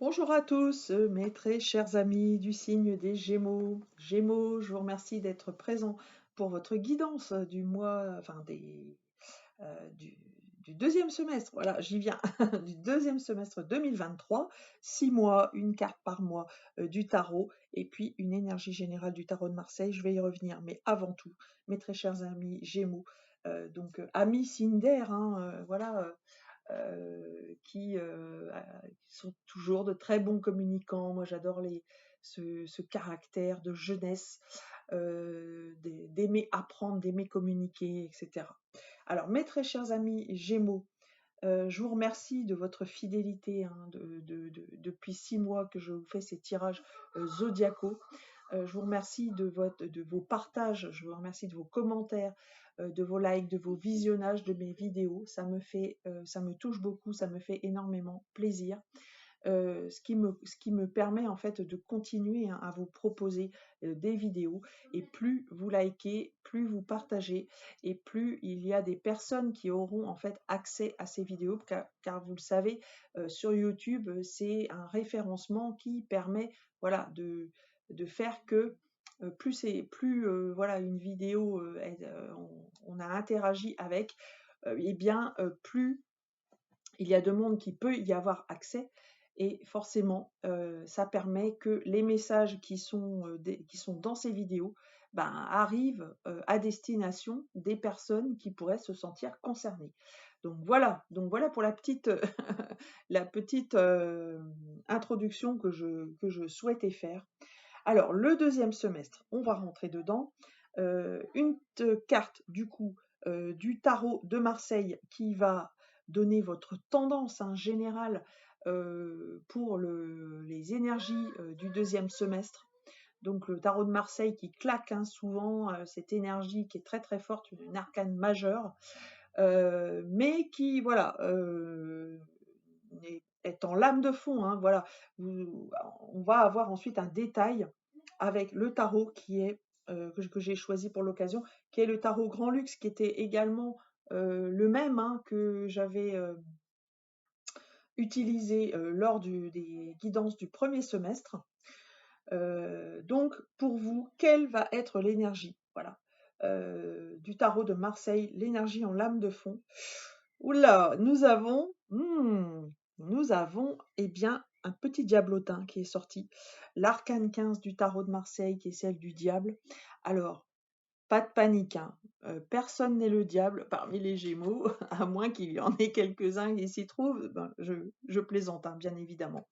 Bonjour à tous, mes très chers amis du signe des Gémeaux. Gémeaux, je vous remercie d'être présents pour votre guidance du mois, enfin du, du deuxième semestre. Voilà, j'y viens, du deuxième semestre 2023. 6 mois, une carte par mois du tarot, et puis une énergie générale du tarot de Marseille. Je vais y revenir, mais avant tout, mes très chers amis Gémeaux, amis signe d'air, voilà. Qui sont toujours de très bons communicants. Moi, j'adore ce caractère de jeunesse, d'aimer apprendre, d'aimer communiquer, etc. Alors, mes très chers amis Gémeaux, je vous remercie de votre fidélité, depuis 6 mois que je vous fais ces tirages zodiacaux. Je vous remercie de vos partages, je vous remercie de vos commentaires, de vos likes, de vos visionnages de mes vidéos. Ça me touche beaucoup, ça me fait énormément plaisir. Ce qui me permet en fait de continuer à vous proposer des vidéos. Et plus vous likez, plus vous partagez, et plus il y a des personnes qui auront en fait accès à ces vidéos, car vous le savez, sur YouTube, c'est un référencement qui permet, voilà, de faire que plus une vidéo, on a interagi avec, et bien plus il y a de monde qui peut y avoir accès, et forcément, ça permet que les messages qui sont dans ces vidéos, ben, arrivent à destination des personnes qui pourraient se sentir concernées. Donc voilà pour la petite, la petite introduction que je souhaitais faire. Alors, le deuxième semestre, on va rentrer dedans. Une carte, du coup, du tarot de Marseille qui va donner votre tendance générale pour les énergies du deuxième semestre. Donc, le tarot de Marseille qui claque souvent, cette énergie qui est très très forte, une arcane majeure, mais qui, voilà, est en lame de fond, voilà. On va avoir ensuite un détail avec le tarot que j'ai choisi pour l'occasion, qui est le tarot Grand Luxe, qui était également le même que j'avais utilisé lors des guidances du premier semestre. Donc, pour vous, quelle va être l'énergie, voilà, du tarot de Marseille, l'énergie en lame de fond? Oula, nous avons, eh bien, un petit diablotin qui est sorti. L'arcane 15 du tarot de Marseille, qui est celle du diable. Alors, pas de panique, personne n'est le diable parmi les Gémeaux, à moins qu'il y en ait quelques-uns qui s'y trouvent. Ben, je plaisante, bien évidemment.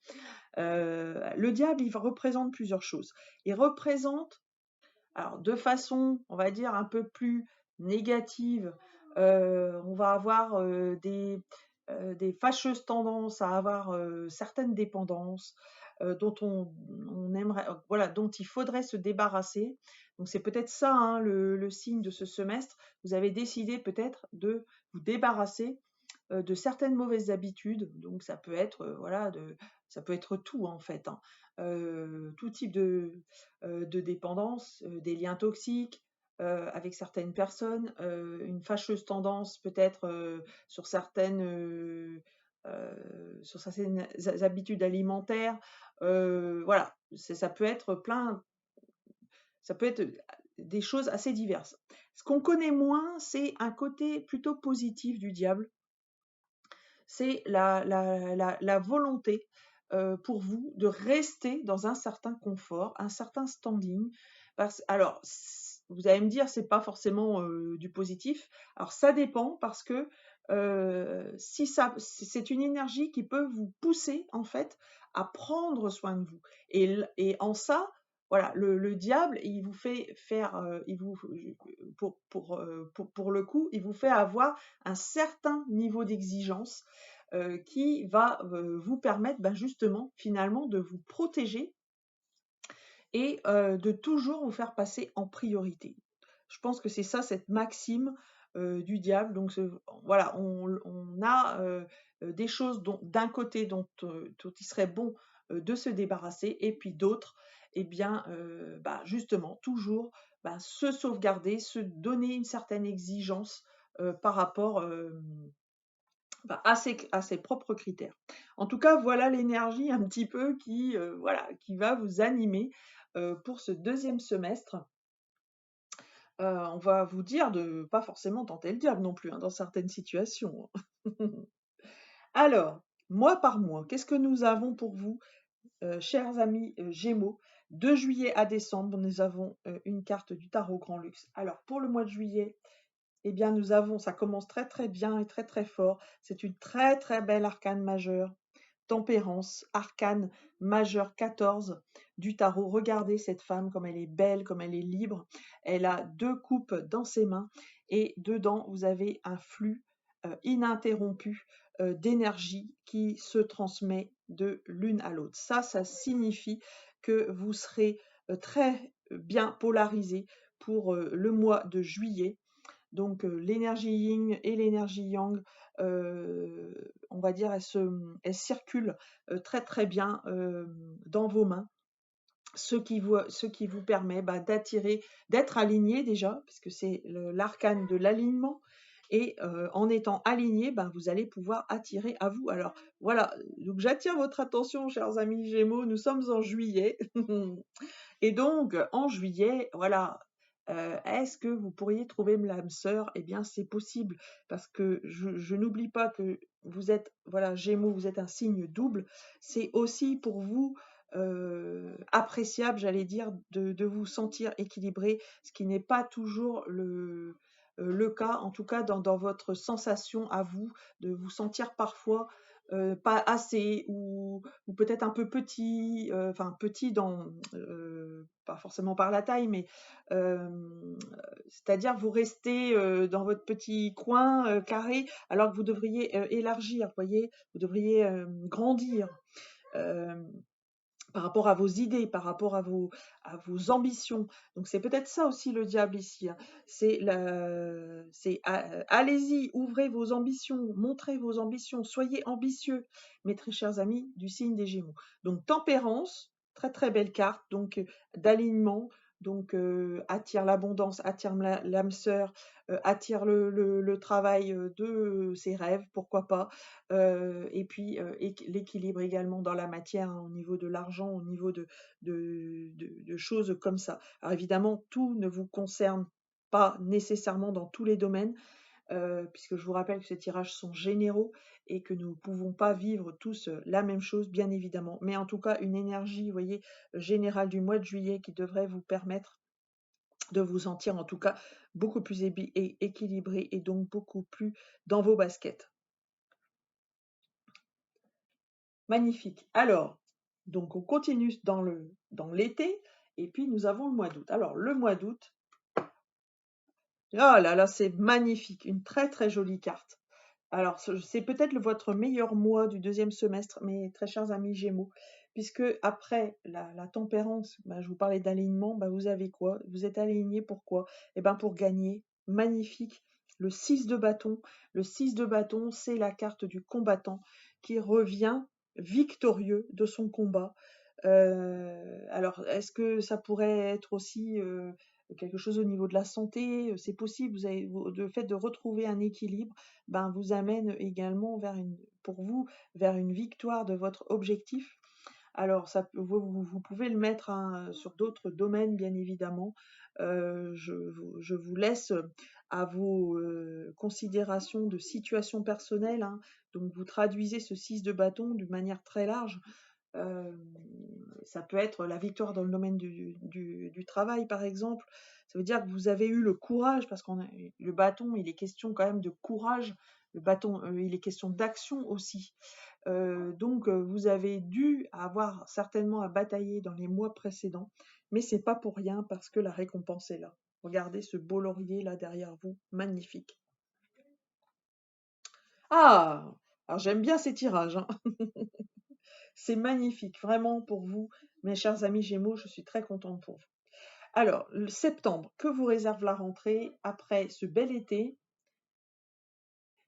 Le diable, il représente plusieurs choses. Il représente, alors de façon, on va dire, un peu plus négative, on va avoir des fâcheuses tendances à avoir certaines dépendances dont on aimerait, voilà, dont il faudrait se débarrasser. Donc c'est peut-être ça, le signe de ce semestre. Vous avez décidé peut-être de vous débarrasser de certaines mauvaises habitudes. Donc ça peut être, voilà, ça peut être tout en fait, tout type de dépendance, des liens toxiques avec certaines personnes, une fâcheuse tendance peut-être sur certaines habitudes alimentaires. Voilà, ça peut être ça peut être des choses assez diverses. Ce qu'on connaît moins, c'est un côté plutôt positif du diable. C'est la volonté pour vous de rester dans un certain confort, un certain standing. Alors, vous allez me dire, c'est pas forcément du positif. Alors, ça dépend parce que si c'est une énergie qui peut vous pousser en fait à prendre soin de vous. Et en ça, voilà, le diable, il vous fait faire, pour le coup, il vous fait avoir un certain niveau d'exigence qui va vous permettre justement finalement de vous protéger et de toujours vous faire passer en priorité. Je pense que c'est ça, cette maxime du diable. Donc voilà, on a des choses d'un côté dont il serait bon de se débarrasser, et puis d'autres, eh bien, justement, toujours se sauvegarder, se donner une certaine exigence par rapport bah, à ses propres critères. En tout cas, voilà l'énergie un petit peu voilà, qui va vous animer pour ce deuxième semestre. On va vous dire de pas forcément tenter le diable non plus, hein, dans certaines situations. Alors, mois par mois, qu'est-ce que nous avons pour vous, chers amis Gémeaux? De juillet à décembre, nous avons une carte du tarot Grand Luxe. Alors, pour le mois de juillet, eh bien, ça commence très très bien et très très fort. C'est une très très belle arcane majeure. Tempérance, arcane majeure 14 du tarot. Regardez cette femme, comme elle est belle, comme elle est libre. Elle a 2 coupes dans ses mains et dedans, vous avez un flux ininterrompu d'énergie qui se transmet de l'une à l'autre. Ça signifie que vous serez très bien polarisé pour le mois de juillet. Donc l'énergie yin et l'énergie yang, on va dire, elles circulent très très bien dans vos mains, ce qui vous permet d'attirer, d'être aligné déjà, puisque c'est l'arcane de l'alignement. Et en étant aligné, vous allez pouvoir attirer à vous. Alors voilà, donc j'attire votre attention, chers amis Gémeaux, nous sommes en juillet. Et donc, en juillet, voilà, est-ce que vous pourriez trouver l'âme sœur? Eh bien, c'est possible, parce que je n'oublie pas que vous êtes, voilà, Gémeaux, vous êtes un signe double. C'est aussi pour vous appréciable, j'allais dire, de vous sentir équilibré, ce qui n'est pas toujours le cas, en tout cas dans votre sensation à vous, de vous sentir parfois pas assez, ou peut-être un peu petit, enfin petit pas forcément par la taille, mais c'est-à-dire vous restez dans votre petit coin carré, alors que vous devriez élargir, vous voyez, vous devriez grandir. Euh, Par rapport à vos idées, par rapport à vos ambitions. Donc c'est peut-être ça aussi le diable ici, hein. Allez-y, ouvrez vos ambitions, montrez vos ambitions, soyez ambitieux, mes très chers amis du signe des Gémeaux. Donc tempérance, très très belle carte, donc d'alignement, donc attire l'abondance, attire l'âme sœur, attire le travail de ses rêves, pourquoi pas. Et puis l'équilibre également dans la matière, hein, au niveau de l'argent, au niveau de choses comme ça. Alors évidemment, tout ne vous concerne pas nécessairement dans tous les domaines, puisque je vous rappelle que ces tirages sont généraux et que nous ne pouvons pas vivre tous la même chose, bien évidemment. Mais en tout cas, une énergie, vous voyez, générale du mois de juillet qui devrait vous permettre de vous sentir en tout cas beaucoup plus équilibré et donc beaucoup plus dans vos baskets. Magnifique. Alors, donc on continue dans l'été, et puis nous avons le mois d'août. Alors, le mois d'août, oh là là, c'est magnifique, une très très jolie carte. Alors, c'est peut-être votre meilleur mois du deuxième semestre, mes très chers amis Gémeaux, puisque après la tempérance, je vous parlais d'alignement, vous avez quoi? Vous êtes aligné pourquoi? Eh bien, pour gagner. Magnifique. Le 6 de bâton. Le 6 de bâton, c'est la carte du combattant qui revient victorieux de son combat. Alors, est-ce que ça pourrait être aussi quelque chose au niveau de la santé? C'est possible. Le fait de retrouver un équilibre vous amène également pour vous, vers une victoire de votre objectif. Alors, vous pouvez le mettre sur d'autres domaines, bien évidemment. Je vous laisse à vos considérations de situation personnelle, hein. Donc, vous traduisez ce 6 de bâton d'une manière très large. Ça peut être la victoire dans le domaine du travail, par exemple. Ça veut dire que vous avez eu le courage, parce que le bâton, il est question quand même de courage. Le bâton, il est question d'action aussi. Donc, vous avez dû avoir certainement à batailler dans les mois précédents, mais c'est pas pour rien, parce que la récompense est là. Regardez ce beau laurier là derrière vous, magnifique. Ah! Alors j'aime bien ces tirages, hein. C'est magnifique, vraiment pour vous, mes chers amis Gémeaux, je suis très contente pour vous. Alors, le septembre, que vous réserve la rentrée après ce bel été?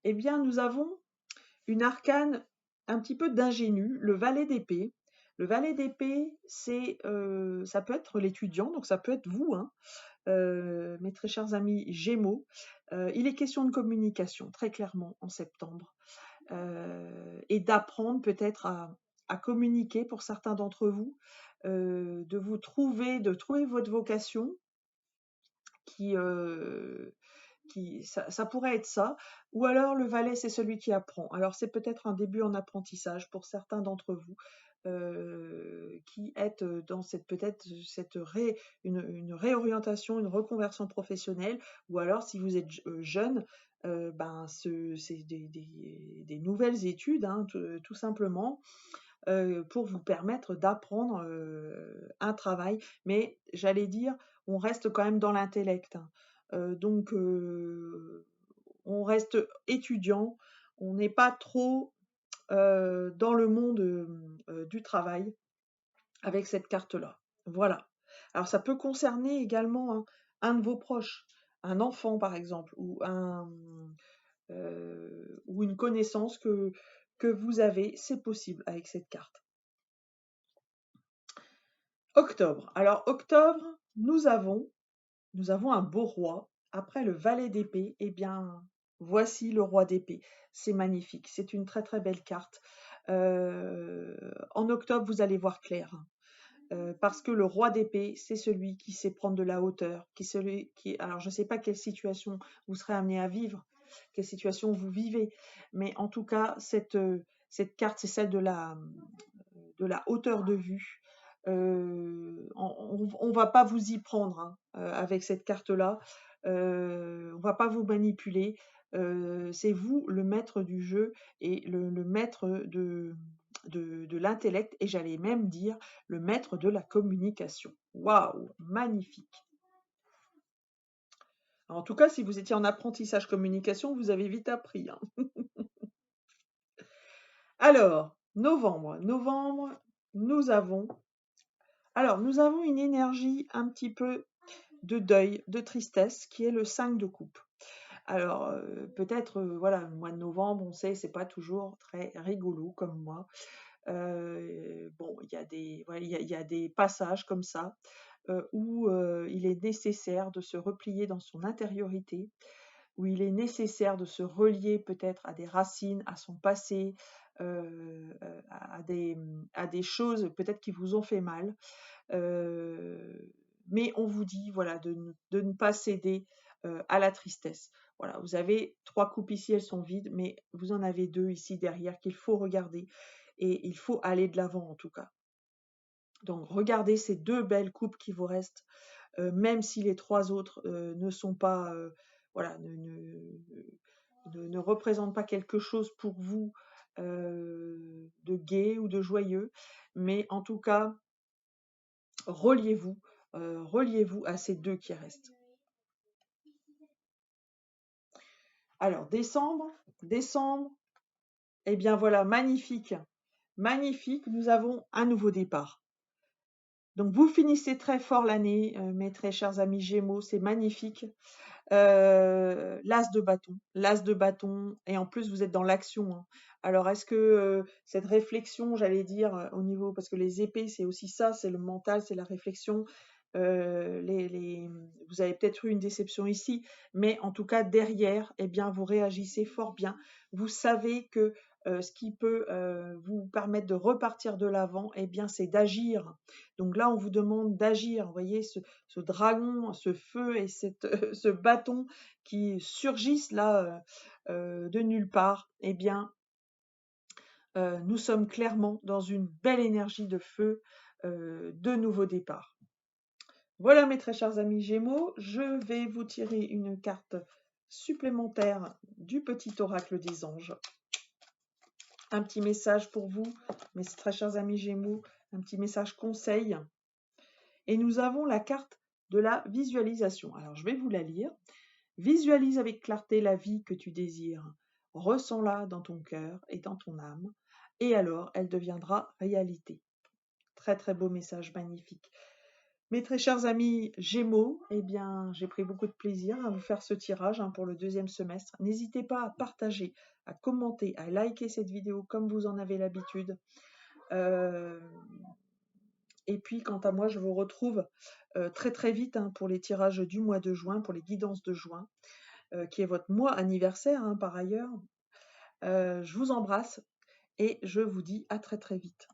Eh bien, nous avons une arcane un petit peu d'ingénu, le valet d'épée. Le valet d'épée, ça peut être l'étudiant, donc ça peut être vous, hein, mes très chers amis Gémeaux. Il est question de communication, très clairement, en septembre. et d'apprendre peut-être à communiquer pour certains d'entre vous, de trouver votre vocation qui, ça pourrait être ça, ou alors le valet, c'est celui qui apprend. Alors c'est peut-être un début en apprentissage pour certains d'entre vous qui êtes dans peut-être une réorientation, une reconversion professionnelle, ou alors si vous êtes jeune, ben c'est des nouvelles études, hein, tout simplement, pour vous permettre d'apprendre un travail. Mais j'allais dire, on reste quand même dans l'intellect, hein. Donc, on reste étudiant, on n'est pas trop dans le monde du travail avec cette carte-là. Voilà. Alors, ça peut concerner également un de vos proches, un enfant par exemple, ou une connaissance que vous avez, c'est possible avec cette carte. Octobre. Alors, octobre, nous avons un beau roi. Après le valet d'épée, eh bien, voici le roi d'épée. C'est magnifique. C'est une très très belle carte. En octobre, vous allez voir clair, hein. Parce que le roi d'épée, c'est celui qui sait prendre de la hauteur, alors je ne sais pas quelle situation vous serez amené à vivre, quelle situation vous vivez, mais en tout cas, cette carte, c'est celle de la hauteur de vue. On ne va pas vous y prendre, hein, avec cette carte-là. On ne va pas vous manipuler. C'est vous le maître du jeu et le maître de l'intellect, et j'allais même dire le maître de la communication. Waouh, magnifique. En tout cas, si vous étiez en apprentissage communication, vous avez vite appris, hein. Alors, novembre. Novembre, nous avons une énergie un petit peu de deuil, de tristesse, qui est le 5 de coupe. Alors, peut-être, voilà, le mois de novembre, on sait, c'est pas toujours très rigolo comme mois. Bon, il y a des passages comme ça, où il est nécessaire de se replier dans son intériorité, où il est nécessaire de se relier peut-être à des racines, à son passé, à des choses peut-être qui vous ont fait mal. Mais on vous dit, voilà, de ne pas céder à la tristesse. Voilà, vous avez 3 coupes ici, elles sont vides, mais vous en avez 2 ici derrière qu'il faut regarder, et il faut aller de l'avant en tout cas. Donc regardez ces 2 belles coupes qui vous restent, même si les 3 autres ne sont pas, voilà, ne représentent pas quelque chose pour vous de gai ou de joyeux, mais en tout cas, reliez-vous, reliez-vous à ces 2 qui restent. Alors décembre, eh bien voilà, magnifique, magnifique, nous avons un nouveau départ. Donc vous finissez très fort l'année, mes très chers amis Gémeaux, c'est magnifique. L'as de bâton, et en plus vous êtes dans l'action, hein. Alors est-ce que cette réflexion, j'allais dire, au niveau, parce que les épées c'est aussi ça, c'est le mental, c'est la réflexion. Vous avez peut-être eu une déception ici, mais en tout cas derrière, eh bien vous réagissez fort bien. Vous savez que ce qui peut vous permettre de repartir de l'avant, eh bien c'est d'agir. Donc là on vous demande d'agir. Vous voyez ce dragon, ce feu et ce bâton qui surgissent là de nulle part. Eh bien nous sommes clairement dans une belle énergie de feu, de nouveau départ. Voilà mes très chers amis Gémeaux, je vais vous tirer une carte supplémentaire du petit oracle des anges. Un petit message pour vous, mes très chers amis Gémeaux, un petit message conseil. Et nous avons la carte de la visualisation. Alors je vais vous la lire. Visualise avec clarté la vie que tu désires. Ressens-la dans ton cœur et dans ton âme, et alors elle deviendra réalité. Très très beau message, magnifique. Mes très chers amis Gémeaux, eh bien, j'ai pris beaucoup de plaisir à vous faire ce tirage, hein, pour le 2e semestre. N'hésitez pas à partager, à commenter, à liker cette vidéo comme vous en avez l'habitude. Et puis, quant à moi, je vous retrouve très très vite, hein, pour les tirages du mois de juin, pour les guidances de juin, qui est votre mois anniversaire, hein, par ailleurs. Je vous embrasse et je vous dis à très très vite.